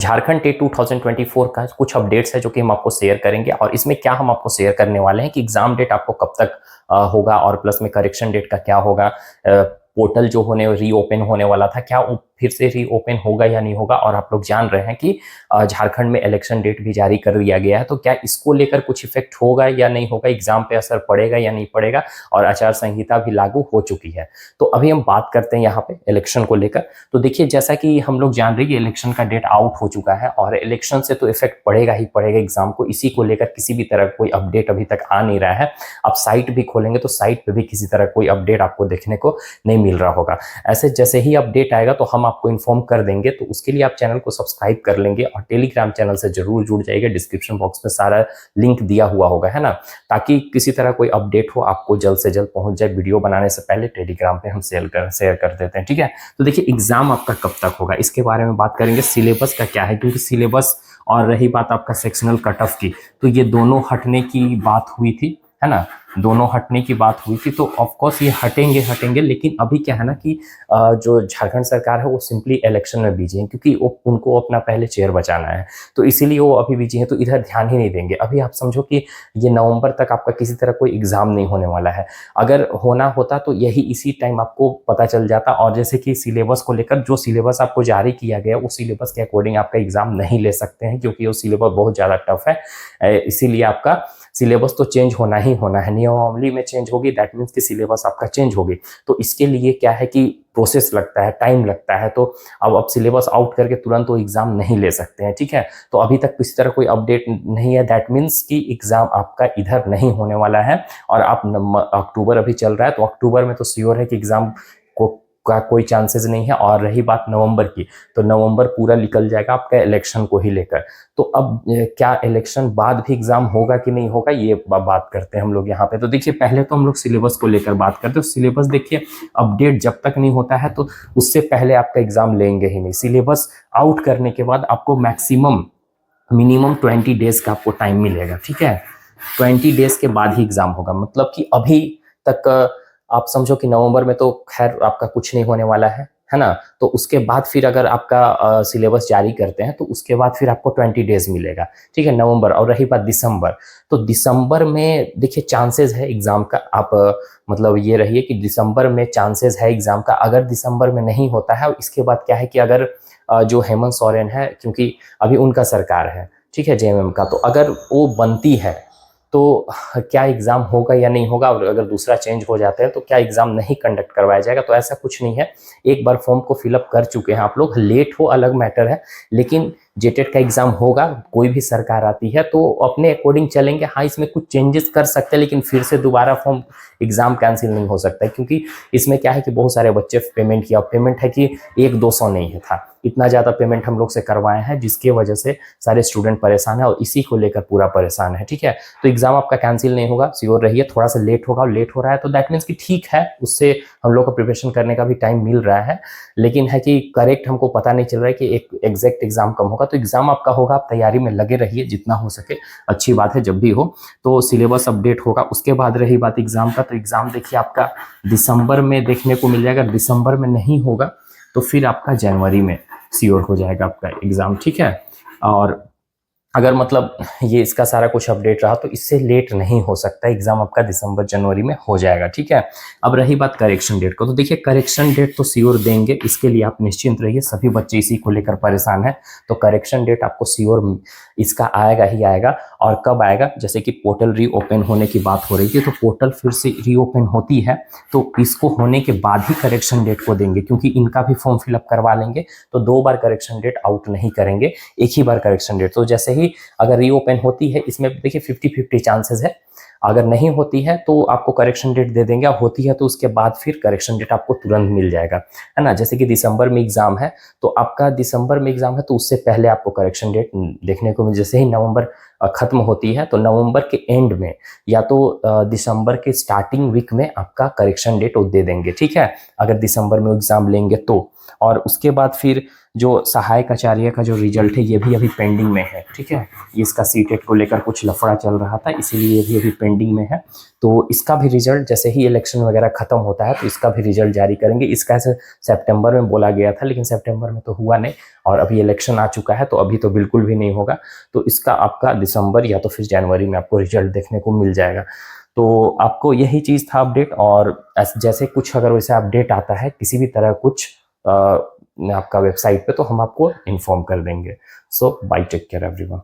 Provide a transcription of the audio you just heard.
Jharkhand TET 2024 का कुछ updates है जो कि हम आपको शेयर करेंगे। और इसमें क्या हम आपको शेयर करने वाले हैं कि एग्जाम डेट आपको कब तक होगा और प्लस में करेक्शन डेट का क्या होगा। पोर्टल जो रीओपन होने वाला था, क्या फिर से रीओपन होगा या नहीं होगा। और आप लोग जान रहे हैं कि झारखंड में इलेक्शन डेट भी जारी कर दिया गया है, तो क्या इसको लेकर कुछ इफेक्ट होगा या नहीं होगा, एग्जाम पे असर पड़ेगा या नहीं पड़ेगा। और आचार संहिता भी लागू हो चुकी है। तो अभी हम बात करते हैं यहाँ पे इलेक्शन को लेकर। तो देखिए, जैसा कि हम लोग जान रहे हैं कि इलेक्शन का डेट आउट हो चुका है और इलेक्शन से तो इफेक्ट पड़ेगा ही पड़ेगा एग्जाम को। इसी को लेकर किसी भी तरह कोई अपडेट अभी तक आ नहीं रहा है। आप साइट भी खोलेंगे तो साइट पे भी किसी तरह कोई अपडेट आपको देखने को नहीं मिल रहा होगा। ऐसे जैसे ही अपडेट आएगा तो हम आपको इन्फॉर्म कर देंगे। तो उसके लिए आप चैनल को सब्सक्राइब कर लेंगे और टेलीग्राम चैनल से जरूर जुड़ जाइएगा। डिस्क्रिप्शन बॉक्स में सारा लिंक दिया हुआ होगा, है ना, ताकि किसी तरह कोई अपडेट हो आपको जल्द से जल्द पहुंच जाए। वीडियो बनाने से पहले टेलीग्राम पे हम शेयर कर देते हैं, ठीक है। तो देखिए, एग्जाम आपका कब तक होगा इसके बारे में बात करेंगे। सिलेबस का क्या है, क्योंकि सिलेबस और रही बात आपका सेक्शनल कट ऑफ की, तो ये दोनों हटने की बात हुई थी, है ना, दोनों हटने की बात हुई थी। तो ऑफ कोर्स ये हटेंगे, लेकिन अभी क्या है ना कि जो झारखंड सरकार है वो सिंपली इलेक्शन में बिजी है, क्योंकि उनको अपना पहले चेयर बचाना है। तो इसीलिए वो अभी बिजी है, तो इधर ध्यान ही नहीं देंगे। अभी आप समझो कि ये नवंबर तक आपका किसी तरह कोई एग्जाम नहीं होने वाला है। अगर होना होता तो यही इसी टाइम आपको पता चल जाता। और जैसे कि सिलेबस को लेकर, जो सिलेबस आपको जारी किया गया वो सिलेबस के अकॉर्डिंग आपका एग्जाम नहीं ले सकते हैं, क्योंकि वो सिलेबस बहुत ज़्यादा टफ है। इसीलिए आपका सिलेबस तो चेंज होना ही होना है। नियमावली में चेंज होगी, दैट मीन्स कि सिलेबस आपका चेंज होगी। तो इसके लिए क्या है कि प्रोसेस लगता है, टाइम लगता है। तो अब सिलेबस आउट करके तुरंत वो एग्जाम नहीं ले सकते हैं, ठीक है। तो अभी तक किसी तरह कोई अपडेट नहीं है, दैट मीन्स कि एग्जाम आपका इधर नहीं होने वाला है। और आप अक्टूबर अभी चल रहा है, तो अक्टूबर में तो श्योर है कि एग्जाम का कोई चांसेस नहीं है। और रही बात नवंबर की, तो नवंबर पूरा निकल जाएगा आपका इलेक्शन को ही लेकर। तो अब क्या इलेक्शन बाद भी एग्जाम होगा कि नहीं होगा, ये बात करते हैं हम लोग यहाँ पे। तो देखिए, पहले तो हम लोग सिलेबस को लेकर बात करते हैं। सिलेबस देखिए, अपडेट जब तक नहीं होता है तो उससे पहले आपका एग्जाम लेंगे ही नहीं। सिलेबस आउट करने के बाद आपको मिनिमम 20 डेज का आपको टाइम मिलेगा, ठीक है। 20 डेज के बाद ही एग्जाम होगा। मतलब कि अभी तक आप समझो कि नवंबर में तो खैर आपका कुछ नहीं होने वाला है ना। तो उसके बाद फिर अगर आपका सिलेबस जारी करते हैं तो उसके बाद फिर आपको 20 डेज मिलेगा, ठीक है, नवंबर। और रही बात दिसंबर, तो दिसंबर में देखिए चांसेस है एग्जाम का। आप मतलब ये रहिए कि दिसंबर में चांसेस है एग्जाम का। अगर दिसंबर में नहीं होता है, और इसके बाद क्या है कि अगर जो हेमंत सोरेन है, क्योंकि अभी उनका सरकार है, ठीक है, जेएमएम का, तो अगर वो बनती है तो क्या एग्जाम होगा या नहीं होगा। और अगर दूसरा चेंज हो जाता है तो क्या एग्जाम नहीं कंडक्ट करवाया जाएगा। तो ऐसा कुछ नहीं है। एक बार फॉर्म को फिलअप कर चुके हैं आप लोग, लेट हो अलग मैटर है, लेकिन जेटेट का एग्जाम होगा। कोई भी सरकार आती है तो अपने अकॉर्डिंग चलेंगे। हाँ, इसमें कुछ चेंजेस कर सकते हैं, लेकिन फिर से दोबारा फॉर्म एग्जाम कैंसिल नहीं हो सकता है, क्योंकि इसमें क्या है कि बहुत सारे बच्चे पेमेंट किया। पेमेंट है कि 100-200 नहीं है था, इतना ज़्यादा पेमेंट हम लोग से करवाए हैं, जिसकी वजह से सारे स्टूडेंट परेशान है और इसी को लेकर पूरा परेशान है, ठीक है। तो एग्जाम आपका कैंसिल नहीं होगा, श्योर रहिए। थोड़ा सा लेट होगा, और लेट हो रहा है तो दैट मीन्स कि ठीक है, उससे हम लोग को प्रिपरेशन करने का भी टाइम मिल रहा है। लेकिन है कि करेक्ट हमको पता नहीं चल रहा है कि एक एग्जैक्ट एग्जाम कब होगा। तो एग्जाम आपका होगा, आप तैयारी में लगे रहिए जितना हो सके, अच्छी बात है। जब भी हो तो सिलेबस अपडेट होगा। उसके बाद रही बात एग्जाम का, तो एग्जाम देखिए आपका दिसंबर में देखने को मिल जाएगा। दिसंबर में नहीं होगा तो फिर आपका जनवरी में श्योर हो जाएगा आपका एग्जाम, ठीक है। और अगर मतलब ये इसका सारा कुछ अपडेट रहा तो इससे लेट नहीं हो सकता, एग्जाम आपका दिसंबर जनवरी में हो जाएगा, ठीक है। अब रही बात करेक्शन डेट को, तो देखिए करेक्शन डेट तो श्योर देंगे, इसके लिए आप निश्चिंत रहिए। सभी बच्चे इसी को लेकर परेशान हैं। तो करेक्शन डेट आपको श्योर इसका आएगा ही आएगा। और कब आएगा, जैसे कि पोर्टल रीओपन होने की बात हो रही थी, तो पोर्टल फिर से रीओपन होती है तो इसको होने के बाद ही करेक्शन डेट को देंगे, क्योंकि इनका भी फॉर्म फिलअप करवा लेंगे। तो 2 बार करेक्शन डेट आउट नहीं करेंगे, एक ही बार करेक्शन डेट। तो जैसे ही अगर रीओपन होती है, इसमें देखिए 50-50 चांसेस है। अगर नहीं होती है तो आपको करेक्शन डेट दे देंगे, और होती है तो उसके बाद फिर करेक्शन डेट आपको तुरंत मिल जाएगा, है ना। जैसे कि दिसंबर में एग्जाम है, तो आपका दिसंबर में एग्जाम है तो उससे पहले आपको करेक्शन डेट देखने को मिल। जैसे ही नवंबर खत्म होती है तो नवंबर के एंड में या तो दिसंबर के स्टार्टिंग वीक में आपका करेक्शन डेट वो दे देंगे, ठीक है। अगर दिसंबर में एग्जाम लेंगे तो और उसके बाद फिर जो सहायक आचार्य का जो रिजल्ट है ये भी अभी पेंडिंग में है, ठीक है। इसका सीटेट को लेकर कुछ लफड़ा चल रहा था, इसीलिए ये भी अभी पेंडिंग में है। तो इसका भी रिजल्ट जैसे ही इलेक्शन वगैरह खत्म होता है तो इसका भी रिजल्ट जारी करेंगे। इसका सितंबर में बोला गया था, लेकिन सितंबर में तो हुआ नहीं, और अभी इलेक्शन आ चुका है तो अभी तो बिल्कुल भी नहीं होगा। तो इसका आपका दिसंबर या तो फिर जनवरी में आपको रिजल्ट देखने को मिल जाएगा। तो आपको यही चीज़ था अपडेट, और जैसे कुछ अगर वैसे अपडेट आता है किसी भी तरह कुछ आपका वेबसाइट पे, तो हम आपको इन्फॉर्म कर देंगे। सो बाय, टेक केयर एवरीवन।